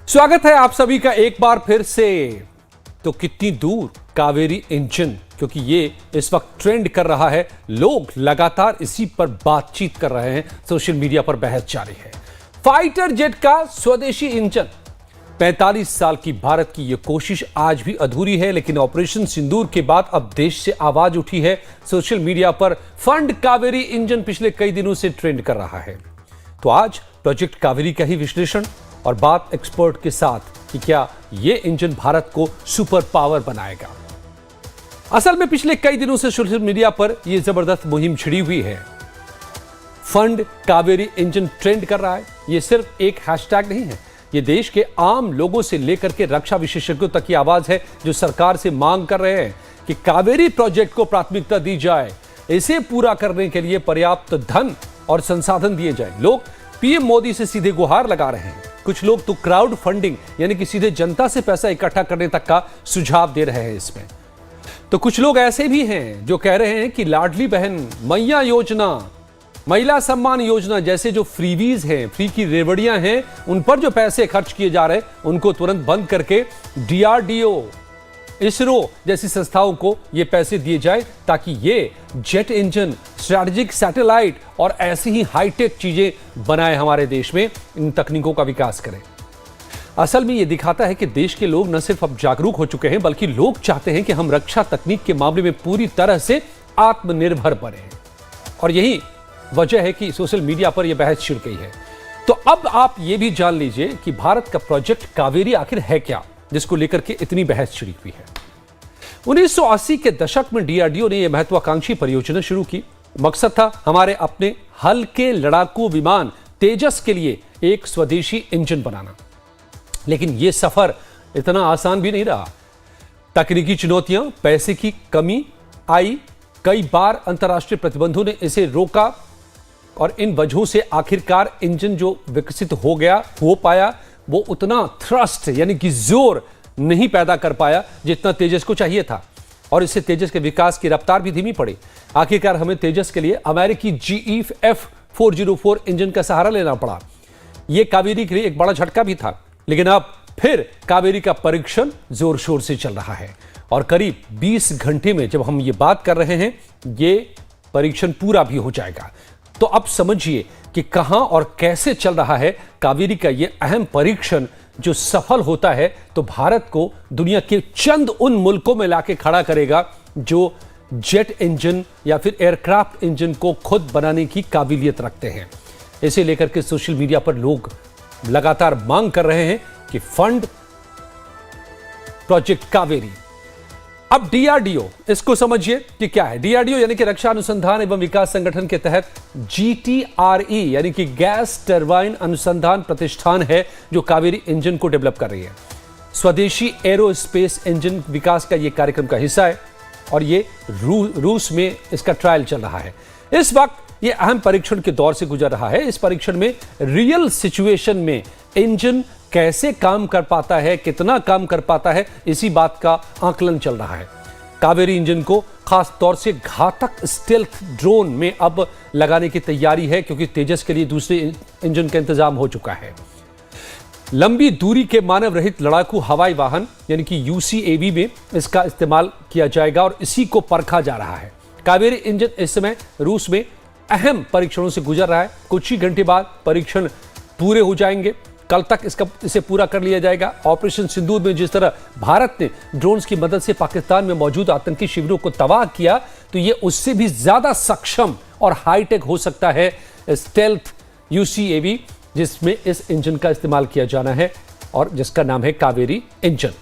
स्वागत है आप सभी का एक बार फिर से। तो कितनी दूर कावेरी इंजन, क्योंकि ये इस वक्त ट्रेंड कर रहा है, लोग लगातार इसी पर बातचीत कर रहे हैं, सोशल मीडिया पर बहस जारी है। फाइटर जेट का स्वदेशी इंजन, 45 साल की भारत की यह कोशिश आज भी अधूरी है, लेकिन ऑपरेशन सिंदूर के बाद अब देश से आवाज उठी है। सोशल मीडिया पर फंड कावेरी इंजन पिछले कई दिनों से ट्रेंड कर रहा है। तो आज प्रोजेक्ट कावेरी का ही विश्लेषण और बात एक्सपर्ट के साथ कि क्या यह इंजन भारत को सुपर पावर बनाएगा। असल में पिछले कई दिनों से सोशल मीडिया पर यह जबरदस्त मुहिम छिड़ी हुई है। फंड कावेरी इंजन ट्रेंड कर रहा है। यह सिर्फ एक हैशटैग नहीं है, यह देश के आम लोगों से लेकर के रक्षा विशेषज्ञों तक की आवाज है, जो सरकार से मांग कर रहे हैं कि कावेरी प्रोजेक्ट को प्राथमिकता दी जाए, इसे पूरा करने के लिए पर्याप्त धन और संसाधन दिए जाए। लोग पीएम मोदी से सीधे गुहार लगा रहे हैं। कुछ लोग तो क्राउड फंडिंग यानी कि सीधे जनता से पैसा इकट्ठा करने तक का सुझाव दे रहे हैं इसमें। तो कुछ लोग ऐसे भी हैं जो कह रहे हैं कि लाडली बहन, मैया योजना, महिला सम्मान योजना जैसे जो फ्रीवीज हैं, फ्री की रेवड़ियां हैं, उन पर जो पैसे खर्च किए जा रहे हैं उनको तुरंत बंद करके डीआरडीओ, इसरो जैसी संस्थाओं को ये पैसे दिए जाए, ताकि ये जेट इंजन, स्ट्रैटेजिक सैटेलाइट और ऐसी ही हाईटेक चीजें बनाए, हमारे देश में इन तकनीकों का विकास करें। असल में ये दिखाता है कि देश के लोग न सिर्फ अब जागरूक हो चुके हैं, बल्कि लोग चाहते हैं कि हम रक्षा तकनीक के मामले में पूरी तरह से आत्मनिर्भर बने। और यही वजह है कि सोशल मीडिया पर यह बहस छिड़ गई है। तो अब आप ये भी जान लीजिए कि भारत का प्रोजेक्ट कावेरी आखिर है क्या, जिसको लेकर के इतनी बहस छिड़ी हुई है। 1980 के दशक में डीआरडीओ ने यह महत्वाकांक्षी परियोजना शुरू की। मकसद था हमारे अपने हल्के लड़ाकू विमान तेजस के लिए एक स्वदेशी इंजन बनाना। लेकिन यह सफर इतना आसान भी नहीं रहा। तकनीकी चुनौतियां, पैसे की कमी आई, कई बार अंतर्राष्ट्रीय प्रतिबंधों ने इसे रोका और इन वजहों से आखिरकार इंजन जो विकसित हो पाया वो उतना थ्रस्ट यानी कि जोर नहीं पैदा कर पाया जितना तेजस को चाहिए था, और इससे तेजस के विकास की रफ्तार भी धीमी पड़ी। आखिरकार हमें तेजस के लिए अमेरिकी GE F404 इंजन का सहारा लेना पड़ा। यह कावेरी के लिए एक बड़ा झटका भी था, लेकिन अब फिर कावेरी का परीक्षण जोर शोर से चल रहा है और करीब 20 घंटे में जब हम ये बात कर रहे हैं, ये परीक्षण पूरा भी हो जाएगा। तो अब समझिए कि कहां और कैसे चल रहा है कावेरी का यह अहम परीक्षण। जो सफल होता है तो भारत को दुनिया के चंद उन मुल्कों में लाके खड़ा करेगा जो जेट इंजन या फिर एयरक्राफ्ट इंजन को खुद बनाने की काबिलियत रखते हैं। इसे लेकर के सोशल मीडिया पर लोग लगातार मांग कर रहे हैं कि फंड प्रोजेक्ट कावेरी। अब डीआरडीओ, इसको समझिए कि क्या है। डीआरडीओ यानी कि रक्षा अनुसंधान एवं विकास संगठन के तहत GTRE यानी कि गैस टरबाइन अनुसंधान प्रतिष्ठान है जो कावेरी इंजन को डेवलप कर रही है। स्वदेशी एरोस्पेस इंजन विकास का यह कार्यक्रम का हिस्सा है और ये रूस में इसका ट्रायल चल रहा है। इस वक्त यह अहम परीक्षण के दौर से गुजर रहा है। इस परीक्षण में रियल सिचुएशन में इंजन कैसे काम कर पाता है, कितना काम कर पाता है, इसी बात का आकलन चल रहा है। कावेरी इंजन को खास तौर से घातक स्टेल्थ ड्रोन में अब लगाने की तैयारी है, क्योंकि तेजस के लिए दूसरे इंजन का इंतजाम हो चुका है। लंबी दूरी के मानव रहित लड़ाकू हवाई वाहन यानी कि UCAV में इसका इस्तेमाल किया जाएगा और इसी को परखा जा रहा है। कावेरी इंजन इस समय रूस में अहम परीक्षणों से गुजर रहा है। कुछ ही घंटे बाद परीक्षण पूरे हो जाएंगे। कल तक इसे पूरा कर लिया जाएगा। ऑपरेशन सिंदूर में जिस तरह भारत ने ड्रोन्स की मदद से पाकिस्तान में मौजूद आतंकी शिविरों को तबाह किया, तो यह उससे भी ज्यादा सक्षम और हाईटेक हो सकता है स्टेल्थ UCAV, जिसमें इस इंजन का इस्तेमाल किया जाना है और जिसका नाम है कावेरी इंजन।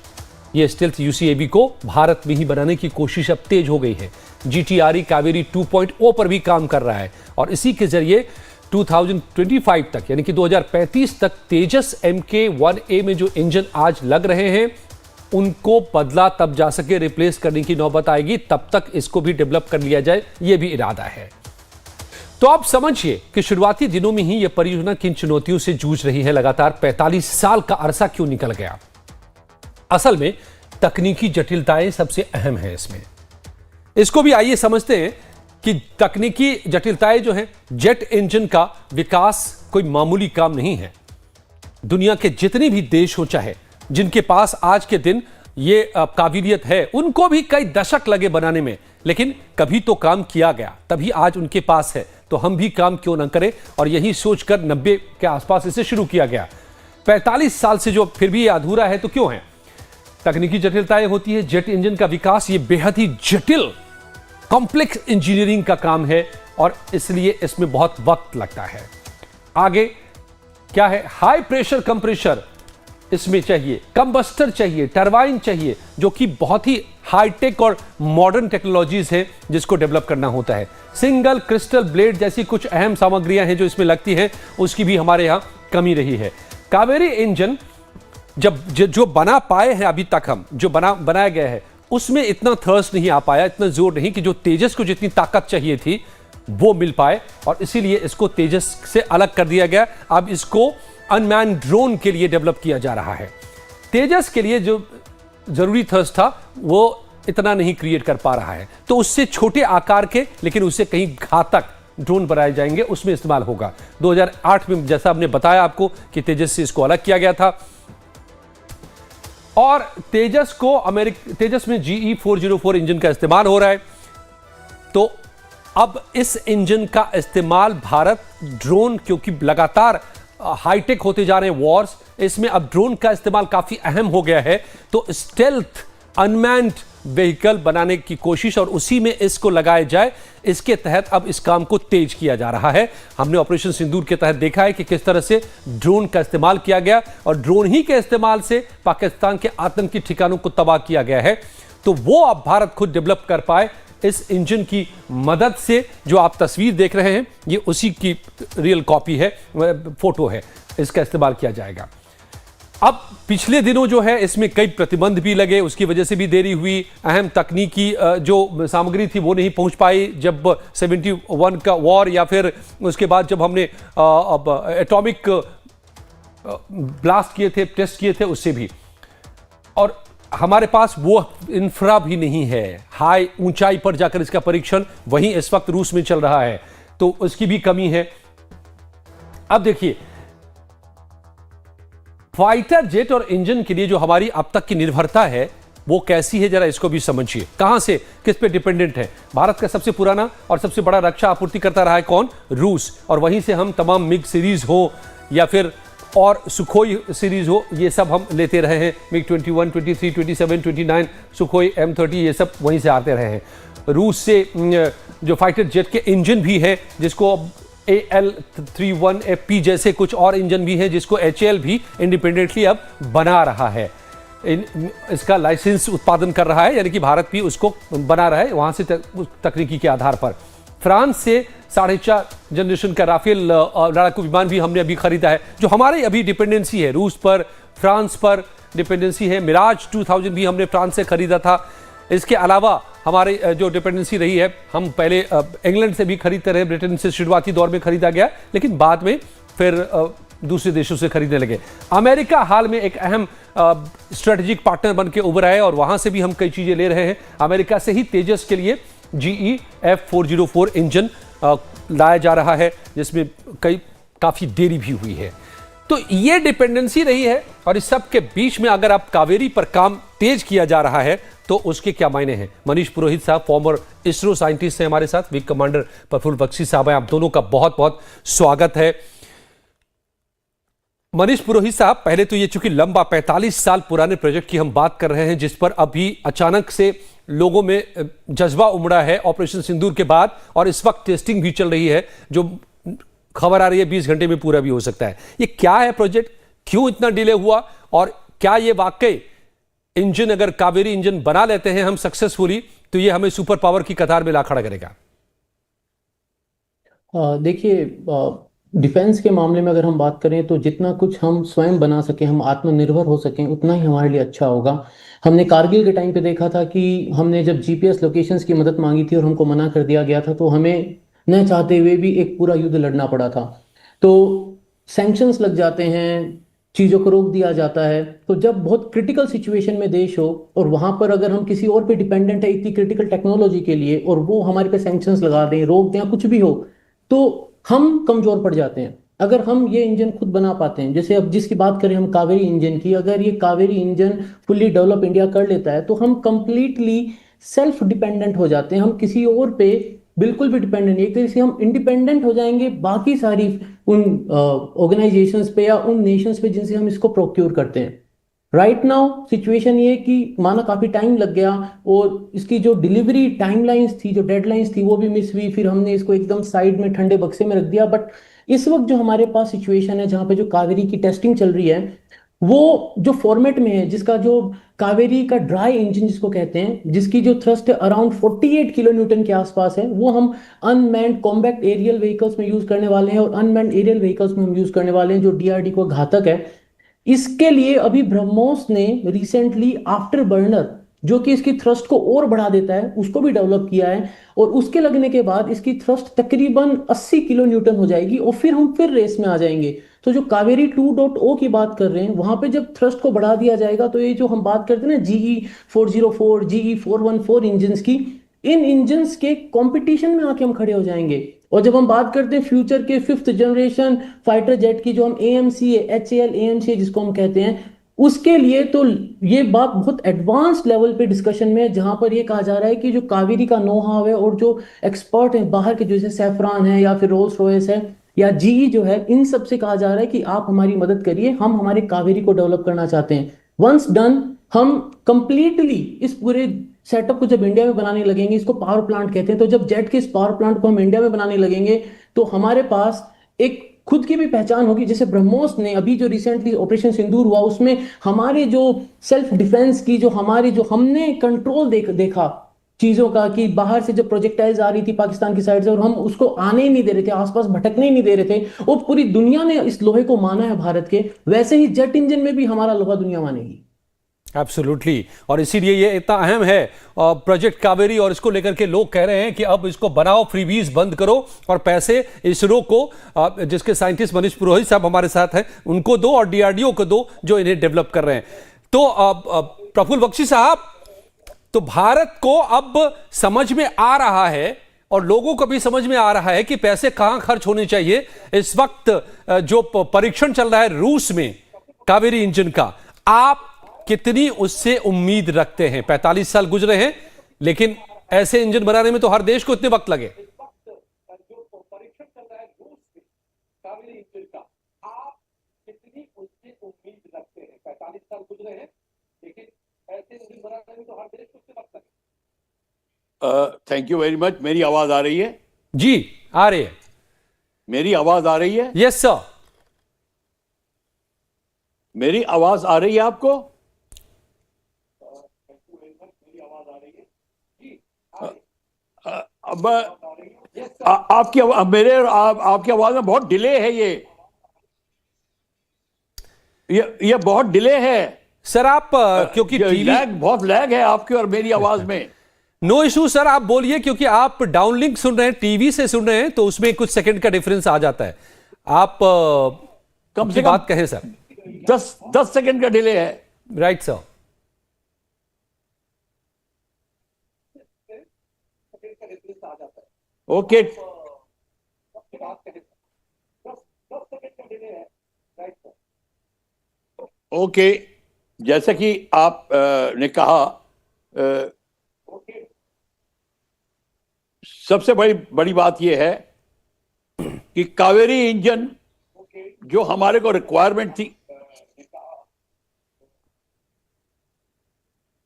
यह स्टेल्थ UCAV को भारत में ही बनाने की कोशिश अब तेज हो गई है। GTRE कावेरी 2.0 पर भी काम कर रहा है और इसी के जरिए 2025 तक यानी कि 2035 तक तेजस MK1A में जो इंजन आज लग रहे हैं उनको बदला तब जा सके, रिप्लेस करने की नौबत आएगी, तब तक इसको भी डेवलप कर लिया जाए, यह भी इरादा है। तो आप समझिए कि शुरुआती दिनों में ही यह परियोजना किन चुनौतियों से जूझ रही है। लगातार 45 साल का अरसा क्यों निकल गया। असल में तकनीकी जटिलताएं सबसे अहम है इसमें। इसको भी आइए समझते हैं कि तकनीकी जटिलताएं जो हैं, जेट इंजन का विकास कोई मामूली काम नहीं है। दुनिया के जितने भी देश हो चाहे, जिनके पास आज के दिन ये काबिलियत है, उनको भी कई दशक लगे बनाने में, लेकिन कभी तो काम किया गया, तभी आज उनके पास है। तो हम भी काम क्यों ना करें, और यही सोचकर 90 के आसपास इसे शुरू किया गया। 45 साल से जो फिर भी ये अधूरा है, तो क्यों है? तकनीकी जटिलताएं होती है। जेट इंजन का विकास ये बेहद ही जटिल कॉम्प्लेक्स इंजीनियरिंग का काम है, और इसलिए इसमें बहुत वक्त लगता है। आगे क्या है? हाई प्रेशर कंप्रेशर इसमें चाहिए, कंबस्टर चाहिए, टरबाइन चाहिए, जो कि बहुत ही हाईटेक और मॉडर्न टेक्नोलॉजीज है जिसको डेवलप करना होता है। सिंगल क्रिस्टल ब्लेड जैसी कुछ अहम सामग्रियां हैं जो इसमें लगती हैं, उसकी भी हमारे यहां कमी रही है। कावेरी इंजन जो बना पाए हैं अभी तक, हम जो बनाया गया है, उसमें इतना थर्स्ट नहीं आ पाया, इतना जोर नहीं कि जो तेजस को जितनी ताकत चाहिए थी वो मिल पाए, और इसीलिए इसको तेजस से अलग कर दिया गया। अब इसको अनमैन ड्रोन के लिए डेवलप किया जा रहा है। तेजस के लिए जो जरूरी थर्स्ट था वो इतना नहीं क्रिएट कर पा रहा है, तो उससे छोटे आकार के लेकिन उससे कहीं घातक ड्रोन बनाए जाएंगे, उसमें इस्तेमाल होगा। 2008 में जैसा हमने बताया आपको कि तेजस से इसको अलग किया गया था, और तेजस में GE 404 इंजन का इस्तेमाल हो रहा है। तो अब इस इंजन का इस्तेमाल भारत ड्रोन, क्योंकि लगातार हाईटेक होते जा रहे हैं वॉर्स, इसमें अब ड्रोन का इस्तेमाल काफी अहम हो गया है। तो स्टेल्थ अनमैन्ड व्हीकल बनाने की कोशिश, और उसी में इसको लगाया जाए, इसके तहत अब इस काम को तेज किया जा रहा है। हमने ऑपरेशन सिंदूर के तहत देखा है कि किस तरह से ड्रोन का इस्तेमाल किया गया, और ड्रोन ही के इस्तेमाल से पाकिस्तान के आतंकी ठिकानों को तबाह किया गया है। तो वो अब भारत खुद डेवलप कर पाए इस इंजन की मदद से। जो आप तस्वीर देख रहे हैं ये उसी की रियल कॉपी है, फोटो है, इसका इस्तेमाल किया जाएगा। अब पिछले दिनों जो है इसमें कई प्रतिबंध भी लगे, उसकी वजह से भी देरी हुई। अहम तकनीकी जो सामग्री थी वो नहीं पहुंच पाई जब 71 का वॉर, या फिर उसके बाद जब हमने अब एटॉमिक ब्लास्ट किए थे, टेस्ट किए थे, उससे भी। और हमारे पास वो इंफ्रा भी नहीं है, हाई ऊंचाई पर जाकर इसका परीक्षण, वहीं इस वक्त रूस में चल रहा है, तो उसकी भी कमी है। अब देखिए, फाइटर जेट और इंजन के लिए जो हमारी अब तक की निर्भरता है वो कैसी है, जरा इसको भी समझिए। कहां से, किस पे डिपेंडेंट है? भारत का सबसे पुराना और सबसे बड़ा रक्षा आपूर्ति करता रहा है कौन? रूस। और वहीं से हम तमाम मिग सीरीज हो या फिर और सुखोई सीरीज हो, ये सब हम लेते रहे हैं। मिग 21, 23, 27, 29, सुखोई M30, ये सब वहीं से आते रहे हैं। रूस से जो फाइटर जेट के इंजन भी है, जिसको AL-31FP जैसे कुछ और इंजन भी हैं, जिसको HAL भी इंडिपेंडेंटली अब बना रहा है, इसका लाइसेंस उत्पादन कर रहा है, यानी कि भारत भी उसको बना रहा है वहां से तकनीकी के आधार पर। फ्रांस से 4.5 जनरेशन का राफेल लड़ाकू विमान भी हमने अभी खरीदा है, जो हमारे अभी डिपेंडेंसी है रूस पर, फ्रांस पर डिपेंडेंसी है। मिराज 2000 भी हमने फ्रांस से खरीदा था। इसके अलावा हमारे जो डिपेंडेंसी रही है, हम पहले इंग्लैंड से भी खरीदते रहे, ब्रिटेन से शुरुआती दौर में खरीदा गया, लेकिन बाद में फिर दूसरे देशों से खरीदने लगे। अमेरिका हाल में एक अहम स्ट्रेटेजिक पार्टनर बन के उभरा है, और वहां से भी हम कई चीजें ले रहे हैं। अमेरिका से ही तेजस के लिए GE F404 इंजन लाया जा रहा है, जिसमें काफी देरी भी हुई है। तो ये डिपेंडेंसी रही है, और इस सब के बीच में अगर आप कावेरी पर काम तेज किया जा रहा है तो उसके क्या मायने हैं? मनीष पुरोहित साहब, फॉर्मर इसरो साइंटिस्ट हैं हमारे साथ, विंग कमांडर प्रफुल्ल बख्शी साहब हैं, आप दोनों का बहुत बहुत स्वागत है। मनीष पुरोहित साहब, पहले तो ये चूंकि लंबा 45 साल पुराने प्रोजेक्ट की हम बात कर रहे हैं, जिस पर अभी अचानक से लोगों में जज्बा उमड़ा है ऑपरेशन सिंदूर के बाद, और इस वक्त टेस्टिंग भी चल रही है, जो खबर आ रही है 20 घंटे में पूरा भी हो सकता है। ये क्या है प्रोजेक्ट, क्यों इतना डिले हुआ, और क्या ये वाकई इंजन, अगर कावेरी इंजन बना लेते हैं हम सक्सेसफुली, तो ये हमें सुपर पावर की कतार में ला खड़ा करेगा? देखिए, डिफेंस के मामले में अगर हम बात करें तो जितना कुछ हम स्वयं बना सकें, हम आत्मनिर्भर हो सकें, उतना ही हमारे लिए अच्छा होगा। हमने कारगिल के टाइम पे देखा था कि हमने जब GPS लोकेशंस की मदद मांगी थी और हमको मना कर दिया गया था, तो हमें न चाहते हुए भी एक पूरा युद्ध लड़ना पड़ा था। तो सैंक्शंस लग जाते हैं, चीज़ों को रोक दिया जाता है। तो जब बहुत क्रिटिकल सिचुएशन में देश हो और वहाँ पर अगर हम किसी और पे डिपेंडेंट है इतनी क्रिटिकल टेक्नोलॉजी के लिए, और वो हमारे पे सैंक्शंस लगा दें, रोक दें, कुछ भी हो, तो हम कमज़ोर पड़ जाते हैं। अगर हम ये इंजन खुद बना पाते हैं, जैसे अब जिसकी बात करें हम कावेरी इंजन की, अगर ये Kaveri engine fully develop India कर लेता है तो हम कंप्लीटली सेल्फ डिपेंडेंट हो जाते हैं, हम किसी और पे बिल्कुल भी डिपेंडेंट नहीं, एक तरीके से हम इंडिपेंडेंट हो जाएंगे बाकी सारी उन ऑर्गेनाइजेशंस पे या उन नेशंस पे जिनसे हम इसको प्रोक्योर करते हैं। राइट नाउ सिचुएशन ये है कि माना काफी टाइम लग गया और इसकी जो डिलीवरी टाइमलाइंस थी, जो डेडलाइंस थी, वो भी मिस हुई, फिर हमने इसको एकदम साइड में ठंडे बक्से में रख दिया। बट इस वक्त जो हमारे पास सिचुएशन है, जहां पे जो कावेरी की टेस्टिंग चल रही है, वो जो फॉर्मेट में है, जिसका जो कावेरी का ड्राई इंजन जिसको कहते हैं, जिसकी जो थ्रस्ट है अराउंड 48 किलो न्यूटन के आसपास है, वो हम अनमैन्ड कॉम्बैक्ट एरियल व्हीकल्स में यूज करने वाले हैं और अनमैन्ड एरियल व्हीकल्स में हम यूज करने वाले हैं, जो डीआरडी को घातक है। इसके लिए अभी ब्रह्मोस ने रिसेंटली आफ्टर बर्नर, जो कि इसकी थ्रस्ट को और बढ़ा देता है, उसको भी डेवलप किया है, और उसके लगने के बाद इसकी थ्रस्ट तकरीबन 80 किलो न्यूटन हो जाएगी और फिर रेस में आ जाएंगे। तो जो कावेरी 2.0 की बात कर रहे हैं, वहां पे जब थ्रस्ट को बढ़ा दिया जाएगा तो ये जो हम बात करते हैं ना GE404 GE414 इंजन की, इन इंजन्स के कंपटीशन में आके हम खड़े हो जाएंगे। और जब हम बात करते हैं फ्यूचर के 5th जनरेशन फाइटर जेट की, जो हम AMC है, HAL AMC है जिसको हम कहते हैं, उसके लिए तो ये बात बहुत एडवांस लेवल पे डिस्कशन में है, जहां पर ये कहा जा रहा है कि जो कावेरी का नो हाउ है और जो एक्सपर्ट है बाहर के, जैसे सैफरान है या फिर रोल्स रॉयस है या GE जो है, इन सब से कहा जा रहा है कि आप हमारी मदद करिए, हम हमारे कावेरी को डेवलप करना चाहते हैं। वंस डन, हम कंप्लीटली इस पूरे सेटअप को जब इंडिया में बनाने लगेंगे, इसको पावर प्लांट कहते हैं, तो जब जेट के इस पावर प्लांट को हम इंडिया में बनाने लगेंगे तो हमारे पास एक खुद की भी पहचान होगी। जैसे ब्रह्मोस ने अभी जो रिसेंटली ऑपरेशन सिंदूर हुआ, उसमें हमारे जो सेल्फ डिफेंस की जो हमारी जो हमने कंट्रोल देखा चीजों का, कि बाहर से जब प्रोजेक्टाइल्स आ रही थी पाकिस्तान की साइड से और हम उसको आने ही नहीं दे रहे थे, आसपास भटकने ही नहीं दे रहे थे, और पूरी दुनिया ने इस लोहे को माना है भारत के, वैसे ही जेट इंजन में भी हमारा लोहा दुनिया मानेगी। एब्सोल्युटली, और इसीलिए ये इतना अहम है प्रोजेक्ट कावेरी, और इसको लेकर के लोग कह रहे हैं कि अब इसको बनाओ, फ्रीबीज बंद करो और पैसे इसरो को, जिसके साइंटिस्ट मनीष पुरोहित साहब हमारे साथ हैं, उनको दो और DRDO को दो जो इन्हें डेवलप कर रहे हैं। तो प्रफुल्ल बख्शी साहब, तो भारत को अब समझ में आ रहा है और लोगों को भी समझ में आ रहा है कि पैसे कहां खर्च होने चाहिए। इस वक्त जो परीक्षण चल रहा है रूस में कावेरी इंजन का, आप कितनी उससे उम्मीद रखते हैं? 45 साल गुजरे हैं, लेकिन ऐसे इंजन बनाने में तो हर देश को इतने वक्त लगे। Thank you very much. मेरी आवाज आ रही है? जी, आ रही है। मेरी आवाज आ रही है? Yes sir. मेरी आवाज आ रही है आपको? अब आपकी मेरे आपकी आवाज में बहुत डिले है। ये बहुत डिले है सर। आप क्योंकि बहुत लैग है आपकी और मेरी आवाज में। नो इशू सर, आप बोलिए, क्योंकि आप डाउनलिंक सुन रहे हैं, टीवी से सुन रहे हैं, तो उसमें कुछ सेकंड का डिफरेंस आ जाता है। आप कम से कम बात कहें सर। 10 सेकंड का डिले है। Right sir. ओके, ओके, जैसा कि आप ने कहा, सबसे बड़ी बात यह है कि कावेरी इंजन जो हमारे को रिक्वायरमेंट थी,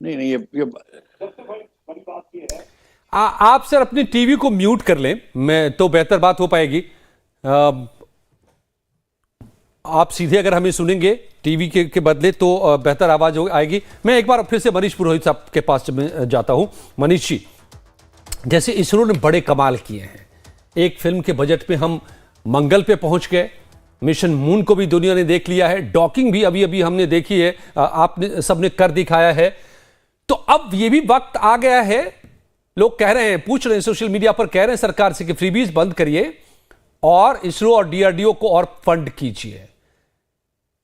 नहीं, ये बड़ी बात यह है। आप सर अपनी टीवी को म्यूट कर लें, मैं तो बेहतर बात हो पाएगी। आप सीधे अगर हमें सुनेंगे टीवी के बदले तो बेहतर आवाज आएगी। मैं एक बार फिर से मनीष पुरोहित साहब के पास जाता हूं। मनीष जी, जैसे इसरो ने बड़े कमाल किए हैं, एक फिल्म के बजट पे हम मंगल पे पहुंच गए, मिशन मून को भी दुनिया ने देख लिया है, डॉकिंग भी अभी अभी हमने देखी है, आपने सबने कर दिखाया है। तो अब ये भी वक्त आ गया है, लोग कह रहे हैं, पूछ रहे हैं, सोशल मीडिया पर कह रहे हैं सरकार से कि फ्रीबीज बंद करिए और इसरो और DRDO को और फंड कीजिए।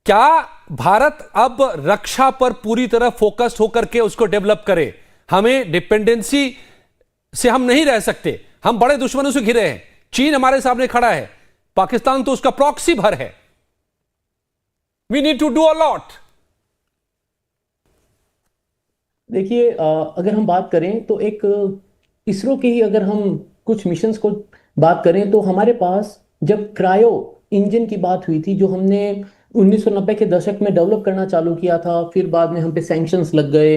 क्या भारत अब रक्षा पर पूरी तरह फोकस्ड होकर के उसको डेवलप करे? हमें डिपेंडेंसी से हम नहीं रह सकते, हम बड़े दुश्मनों से घिरे हैं, चीन हमारे सामने खड़ा है, पाकिस्तान तो उसका प्रॉक्सी भर है। We need to do a lot. देखिए, अगर हम बात करें तो एक इसरो के ही अगर हम कुछ मिशंस को बात करें तो हमारे पास जब क्रायो इंजन की बात हुई थी, जो हमने 1990 के दशक में डेवलप करना चालू किया था, फिर बाद में हम पे सैंक्शंस लग गए,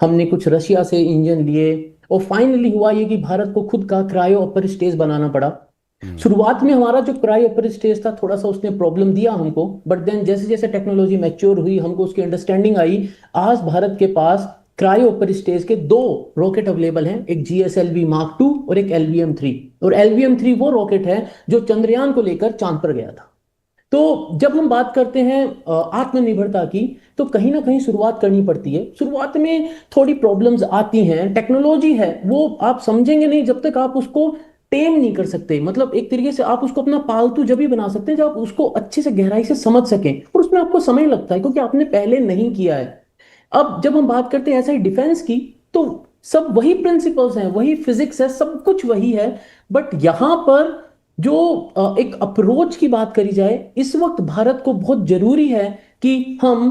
हमने कुछ रशिया से इंजन लिए और फाइनली हुआ ये कि भारत को खुद का क्रायो अपर स्टेज बनाना पड़ा। शुरुआत में हमारा जो क्रायो अपर स्टेज था थोड़ा सा उसने प्रॉब्लम दिया हमको, बट देन जैसे जैसे टेक्नोलॉजी मैच्योर हुई, हमको उसकी अंडरस्टैंडिंग आई। आज भारत के पास क्रायो अपर स्टेज के 2 रॉकेट अवेलेबल हैं, एक GSLV Mark 2 और एक LVM-3। और LVM-3 वो रॉकेट है जो चंद्रयान को लेकर चांद पर गया था। तो जब हम बात करते हैं आत्मनिर्भरता की, तो कहीं ना कहीं शुरुआत करनी पड़ती है। शुरुआत में थोड़ी प्रॉब्लम्स आती हैं, टेक्नोलॉजी है वो आप समझेंगे नहीं जब तक आप उसको टेम नहीं कर सकते। मतलब एक तरीके से आप उसको अपना पालतू जब ही बना सकते हैं जब आप उसको अच्छे से गहराई से समझ सकें, और उसमें आपको समय लगता है क्योंकि आपने पहले नहीं किया है। अब जब हम बात करते हैं ऐसा ही डिफेंस की, तो सब वही प्रिंसिपल्स हैं, वही फिजिक्स है, सब कुछ वही है। बट यहां पर जो एक अप्रोच की बात करी जाए, इस वक्त भारत को बहुत जरूरी है कि हम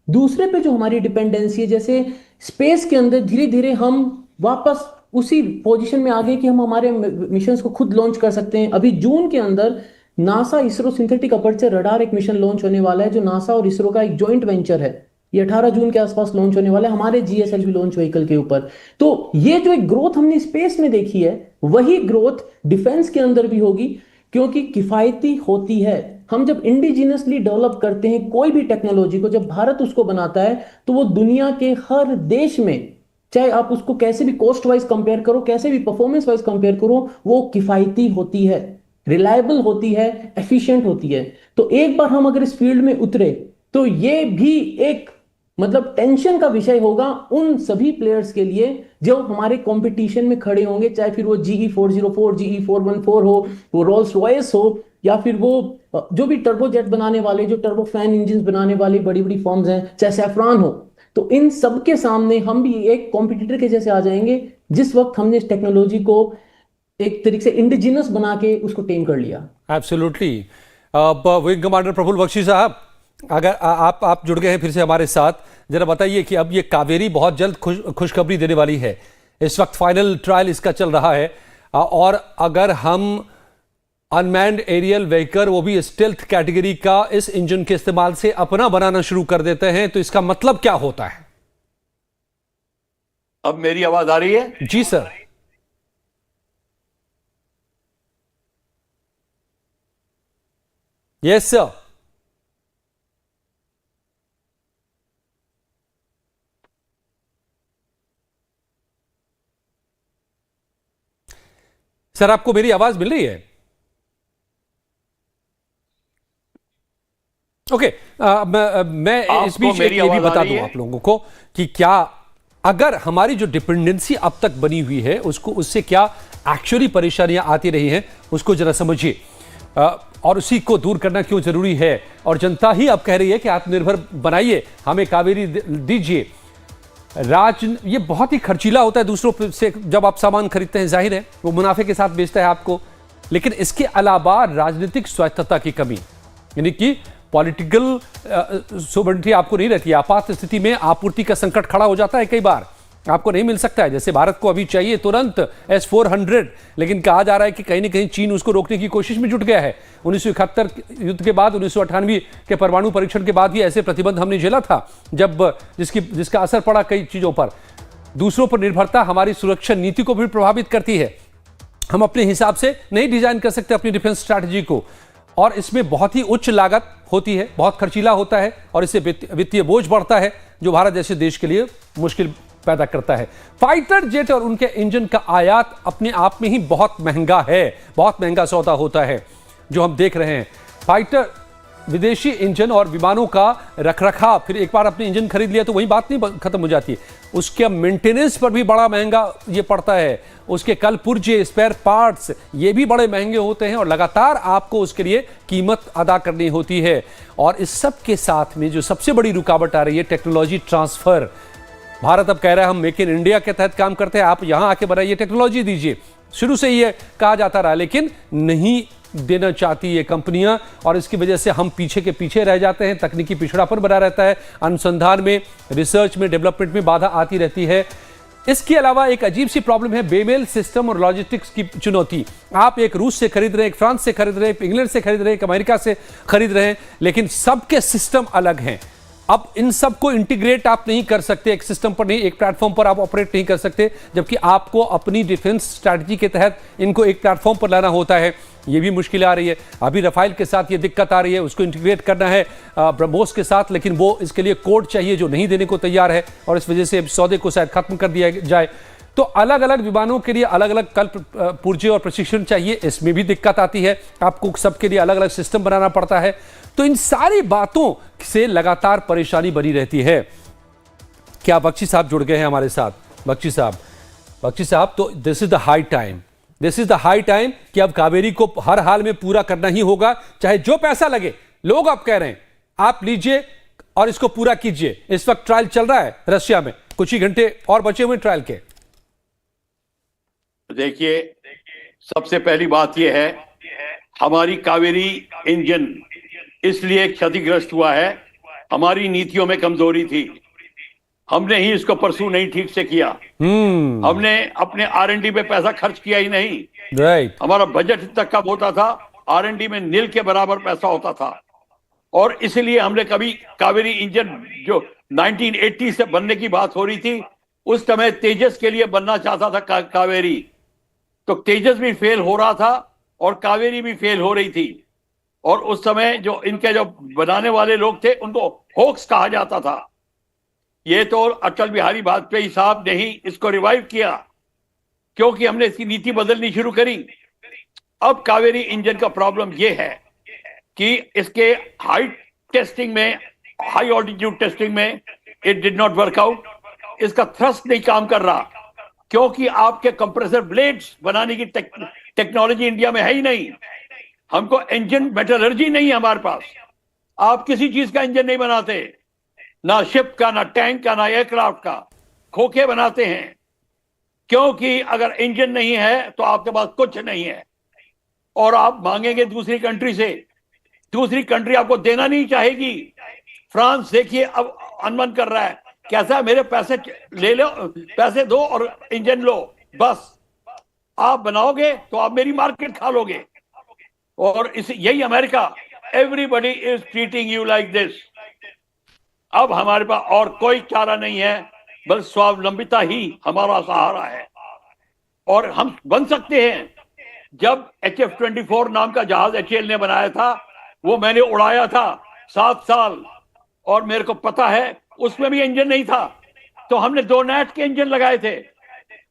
दूसरे पे जो हमारी डिपेंडेंसी है, जैसे स्पेस के अंदर धीरे धीरे हम वापस उसी पोजीशन में आ गए कि हम हमारे मिशंस को खुद लॉन्च कर सकते हैं। अभी जून के अंदर NASA ISRO synthetic aperture radar एक मिशन लॉन्च होने वाला है, जो नासा और इसरो का एक जॉइंट वेंचर है। ये 18 जून के आसपास लॉन्च होने वाला है हमारे GSLV लॉन्च व्हीकल के ऊपर। तो ये जो एक ग्रोथ हमने स्पेस में देखी है, वही ग्रोथ डिफेंस के अंदर भी होगी, क्योंकि किफायती होती है। हम जब इंडिजिनसली डेवलप करते हैं कोई भी टेक्नोलॉजी को, जब भारत उसको बनाता है, तो वो दुनिया के हर देश में, चाहे आप उसको कैसे भी कॉस्ट वाइज कंपेयर करो, कैसे भी परफॉर्मेंस वाइज कंपेयर करो, वो किफायती होती है, रिलायबल होती है, एफिशिएंट होती है। तो एक बार हम अगर इस फील्ड में उतरे तो ये भी एक मतलब टेंशन का विषय होगा उन सभी प्लेयर्स के लिए जो हमारे कंपटीशन में खड़े होंगे, चाहे फिर वो GE404, GE414 हो, वो रोल्स रॉयस हो, या फिर वो जो भी टर्बोजेट बनाने वाले, जो टर्बो फैन इंजन बनाने वाली बड़ी बड़ी फर्म्स हैं, चाहे सैफरॉन हो। तो इन सब के सामने हम भी एक कॉम्पिटिटर के जैसे आ जाएंगे, जिस वक्त हमने इस टेक्नोलॉजी को एक तरीके से इंडिजिनस बना के उसको टेम कर लिया। Absolutely. Wing commander Praful Bakshi साहब, अगर आप जुड़ गए हैं फिर से हमारे साथ, जरा बताइए कि अब ये कावेरी बहुत जल्द खुशखबरी देने वाली है। इस वक्त फाइनल ट्रायल इसका चल रहा है, और अगर हम अनमैन्ड एरियल व्हीकल, वो भी स्टेल्थ कैटेगरी का, इस इंजन के इस्तेमाल से अपना बनाना शुरू कर देते हैं, तो इसका मतलब क्या होता है? अब मेरी आवाज आ रही है? जी सर। Yes sir. सर, आपको मेरी आवाज मिल रही है? ओके। मैं इस बीच ये भी बता दूं आप लोगों को कि क्या अगर हमारी जो डिपेंडेंसी अब तक बनी हुई है उससे क्या एक्चुअली परेशानियां आती रही हैं, उसको जरा समझिए, और उसी को दूर करना क्यों जरूरी है। और जनता ही अब कह रही है कि आत्मनिर्भर बनाइए, हमें कावेरी दीजिए। ये बहुत ही खर्चीला होता है दूसरों से जब आप सामान खरीदते हैं, जाहिर है वो मुनाफे के साथ बेचता है आपको, लेकिन इसके अलावा राजनीतिक स्वायत्तता की कमी, यानी कि पॉलिटिकल सोवरेनिटी आपको नहीं रहती है। आपात स्थिति में आपूर्ति का संकट खड़ा हो जाता है, कई बार आपको नहीं मिल सकता है। जैसे भारत को अभी चाहिए तुरंत S-400, लेकिन कहा जा रहा है कि कहीं ना कहीं चीन उसको रोकने की कोशिश में जुट गया है। 1971 युद्ध के बाद, 1998 के परमाणु परीक्षण के बाद भी ऐसे प्रतिबंध हमने झेला था, जिसका असर पड़ा कई चीजों पर। दूसरों पर निर्भरता हमारी सुरक्षा नीति को भी प्रभावित करती है। हम अपने हिसाब से नहीं डिजाइन कर सकते अपनी डिफेंस स्ट्रैटेजी को, और इसमें बहुत ही उच्च लागत होती है, बहुत खर्चीला होता है, और इससे वित्तीय बोझ बढ़ता है, जो भारत जैसे देश के लिए मुश्किल पैदा करता है। फाइटर जेट और उनके इंजन का आयात अपने आप में ही बहुत महंगा है, बहुत महंगा सौदा होता है जो हम देख रहे हैं। फाइटर, विदेशी इंजन और विमानों का रखरखाव, फिर एक बार अपने इंजन खरीद लिया तो वही बात नहीं खत्म हो जाती है, उसके मेंटेनेंस पर भी बड़ा महंगा ये पड़ता है। उसके कल पुर्जे, स्पेयर पार्ट्स, ये भी बड़े महंगे होते हैं, और लगातार आपको उसके लिए कीमत अदा करनी होती है। और इस सब के साथ में जो सबसे बड़ी रुकावट आ रही है, टेक्नोलॉजी ट्रांसफर। भारत अब कह रहा है हम मेक इन इंडिया के तहत काम करते हैं, आप यहां आके बनाइए, टेक्नोलॉजी दीजिए। शुरू से ही ये कहा जाता रहा, लेकिन नहीं देना चाहती ये कंपनियां, और इसकी वजह से हम पीछे के पीछे रह जाते हैं। तकनीकी पिछड़ापन बना रहता है, अनुसंधान में, रिसर्च में, डेवलपमेंट में बाधा आती रहती है। इसके अलावा एक अजीब सी प्रॉब्लम है बेमेल सिस्टम और लॉजिस्टिक्स की चुनौती। आप एक रूस से खरीद रहे हैं, एक फ्रांस से खरीद रहे हैं, एक इंग्लैंड से खरीद रहे हैं, एक अमेरिका से खरीद रहे हैं, लेकिन सबके सिस्टम अलग हैं। अब इन सबको इंटीग्रेट आप नहीं कर सकते, एक सिस्टम पर नहीं, एक प्लेटफॉर्म पर आप ऑपरेट नहीं कर सकते, जबकि आपको अपनी डिफेंस स्ट्रैटेजी के तहत इनको एक प्लेटफॉर्म पर लाना होता है। ये भी मुश्किल आ रही है। अभी रफाइल के साथ ये दिक्कत आ रही है, उसको इंटीग्रेट करना है ब्रह्मोस के साथ, लेकिन वो इसके लिए कोड चाहिए जो नहीं देने को तैयार है, और इस वजह से सौदे को शायद खत्म कर दिया जाए। तो अलग अलग विमानों के लिए अलग अलग कल्प पुर्जे और प्रशिक्षण चाहिए, इसमें भी दिक्कत आती है। आपको सबके लिए अलग अलग सिस्टम बनाना पड़ता है। तो इन सारी बातों से लगातार परेशानी बनी रहती है। क्या बख्शी साहब जुड़ गए हैं हमारे साथ? बख्शी साहब, तो this is the high time कि अब कावेरी को हर हाल में पूरा करना ही होगा, चाहे जो पैसा लगे। लोग अब कह रहे हैं आप लीजिए और इसको पूरा कीजिए। इस वक्त ट्रायल चल रहा है रशिया में, कुछ ही घंटे और बचे हुए ट्रायल के। देखिए, सबसे पहली बात यह है, हमारी कावेरी इंजन इसलिए क्षतिग्रस्त हुआ है, हमारी नीतियों में कमजोरी थी। हमने ही इसको परसू नहीं ठीक से किया। हमने अपने R&D पे पैसा खर्च किया ही नहीं। राइट। हमारा बजट इतना कम होता था, R&D में नील के बराबर पैसा होता था, और इसलिए हमने कभी कावेरी इंजन जो 1980 से बनने की बात हो रही थी, उस समय तेजस के लिए बनना चाहता था कावेरी, तो तेजस भी फेल हो रहा था और कावेरी भी फेल हो रही थी। और उस समय जो इनके जो बनाने वाले लोग थे उनको होक्स कहा जाता था। ये तो अटल बिहारी वाजपेयी साहब ने ही इसको रिवाइव किया, क्योंकि हमने इसकी नीति बदलनी शुरू करी। अब कावेरी इंजन का प्रॉब्लम ये है कि इसके हाई टेस्टिंग में, हाई ऑल्टीट्यूड टेस्टिंग में it did not work out. इसका थ्रस्ट नहीं काम कर रहा, क्योंकि आपके कंप्रेसर ब्लेड्स बनाने की टेक्नोलॉजी इंडिया में है ही नहीं। हमको इंजन मेटलर्जी नहीं है हमारे पास। आप किसी चीज का इंजन नहीं बनाते, ना शिप का, ना टैंक का, ना एयरक्राफ्ट का। खोखे बनाते हैं, क्योंकि अगर इंजन नहीं है तो आपके पास कुछ नहीं है। और आप मांगेंगे दूसरी कंट्री से, दूसरी कंट्री आपको देना नहीं चाहेगी। फ्रांस देखिए अब अनमन कर रहा है, कैसा मेरे पैसे ले लो, पैसे दो और इंजन लो, बस आप बनाओगे तो आप मेरी मार्केट खा लोगे। और इस यही America, everybody is treating you like this. अब हमारे पास और कोई चारा नहीं है, बस स्वावलंबिता ही हमारा सहारा है। और हम बन सकते हैं। जब HF-24 नाम का जहाज HAL ने बनाया था, वो मैंने उड़ाया था 7 साल, और मेरे को पता है उसमें भी इंजन नहीं था, तो हमने 2 नैट के इंजन लगाए थे।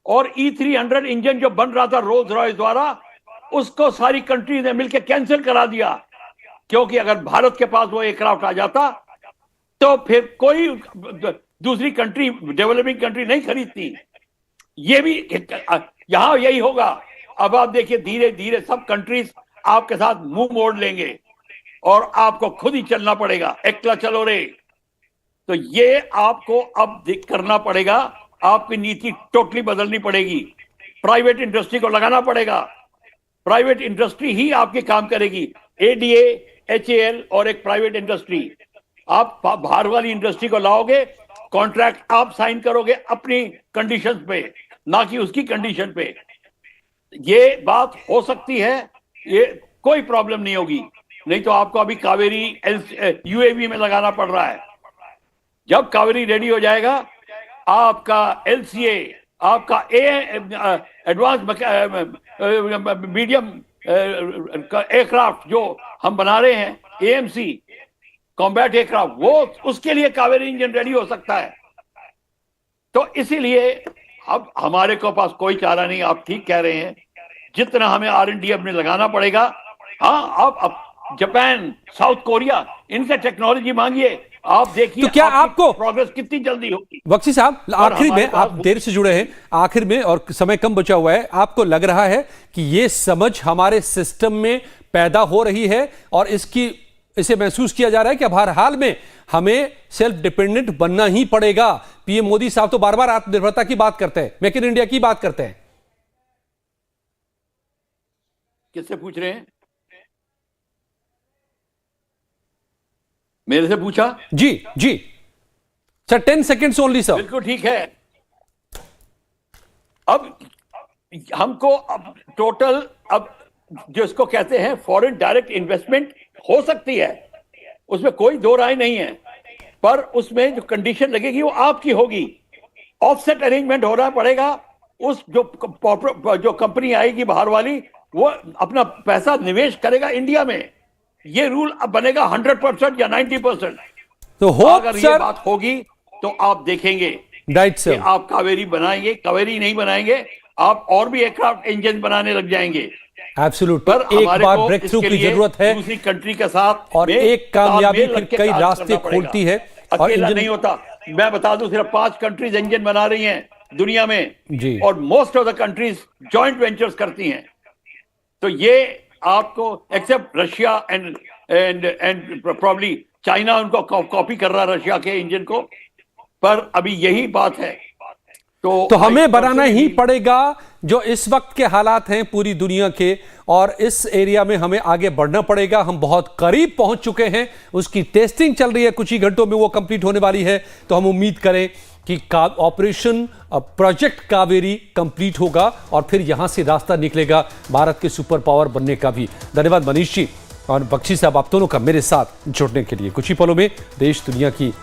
और E300 इंजन जो बन रहा था रोल्स रॉयस द्वारा, उसको सारी कंट्रीज ने मिलकर कैंसिल करा दिया, क्योंकि अगर भारत के पास वो एयरक्राफ्ट आ जाता तो फिर कोई दूसरी कंट्री, डेवलपिंग कंट्री नहीं खरीदती। ये भी यहां यही होगा। अब आप देखिए, धीरे धीरे सब कंट्रीज आपके साथ मुंह मोड़ लेंगे और आपको खुद ही चलना पड़ेगा, एकला चलो रे। तो ये आपको अब करना पड़ेगा, आपकी नीति टोटली बदलनी पड़ेगी। प्राइवेट इंडस्ट्री को लगाना पड़ेगा, प्राइवेट इंडस्ट्री ही आपके काम करेगी। ADA, HAL और एक प्राइवेट इंडस्ट्री। आप बाहर वाली इंडस्ट्री को लाओगे, कॉन्ट्रैक्ट आप साइन करोगे अपनी कंडीशंस पे, ना कि उसकी कंडीशन पे। ये बात हो सकती है, ये कोई प्रॉब्लम नहीं होगी। नहीं तो आपको अभी कावेरी UAV में लगाना पड़ रहा है। जब कावेरी रेडी हो जाएगा, आपका LCA, आपका एडवांस मीडियम एयरक्राफ्ट जो हम बना रहे हैं, AMC कॉम्बैट एयरक्राफ्ट, वो उसके लिए कावेरी इंजन रेडी हो सकता है। तो इसीलिए अब हमारे को पास कोई चारा नहीं। आप ठीक कह रहे हैं, जितना हमें R&D अपने लगाना पड़ेगा। हाँ, अब जापान, साउथ कोरिया, इनसे टेक्नोलॉजी मांगिए, आप देखिए तो क्या आपको प्रोग्रेस कितनी जल्दी होगी। बख्शी साहब, आखिर में, आप देर से जुड़े हैं, आखिर में और समय कम बचा हुआ है, आपको लग रहा है कि ये समझ हमारे सिस्टम में पैदा हो रही है और इसकी इसे महसूस किया जा रहा है कि अब हर हाल में हमें सेल्फ डिपेंडेंट बनना ही पड़ेगा। पीएम मोदी साहब तो बार बार आत्मनिर्भरता की बात करते हैं, मेक इन इंडिया की बात करते हैं। किससे पूछ रहे हैं? मेरे से पूछा? जी जी सर, 10 सेकेंड्स ओनली सर। बिल्कुल ठीक है। अब हमको अब टोटल, अब जो इसको कहते हैं फॉरेन डायरेक्ट इन्वेस्टमेंट हो सकती है, उसमें कोई दो राय नहीं है, पर उसमें जो कंडीशन लगेगी वो आपकी होगी। ऑफसेट अरेंजमेंट होना पड़ेगा। उस जो कंपनी आएगी बाहर वाली, वो अपना पैसा निवेश करेगा इंडिया में। ये रूल अब बनेगा 100% या 90%। तो हो अगर ये सर, बात होगी तो आप देखेंगे राइट कि सर, आप कावेरी बनाएंगे। कावेरी नहीं बनाएंगे, आप और भी एयरक्राफ्ट इंजन बनाने लग जाएंगे। एब्सोल्यूट। पर एक हमारे बार को ब्रेक थ्रू इसके की लिए जरूरत है, दूसरी कंट्री के साथ और एक कामयाबी तालमेल फिर रख के कई काम रास्ते करना पड़ेगा। खोलती है। और अकेला इंजन नहीं होता। मैं बता दूं, सिर्फ 5 कंट्रीज इंजन बना रही हैं दुनिया में जी। और most of the countries joint ventures करती हैं। तो ये आपको, except Russia and probably China उनको कॉपी कर रहा है रशिया के इंजन को, पर अभी यही बात है। तो हमें बनाना ही पड़ेगा जो इस वक्त के हालात हैं पूरी दुनिया के, और इस एरिया में हमें आगे बढ़ना पड़ेगा। हम बहुत करीब पहुंच चुके हैं, उसकी टेस्टिंग चल रही है, कुछ ही घंटों में वो कंप्लीट होने वाली है। तो हम उम्मीद करें कि ऑपरेशन प्रोजेक्ट कावेरी कंप्लीट होगा और फिर यहां से रास्ता निकलेगा भारत के सुपर पावर बनने का भी। धन्यवाद मनीष जी और बख्शी साहब, आप दोनों का मेरे साथ जुड़ने के लिए। कुछ ही पलों में देश दुनिया की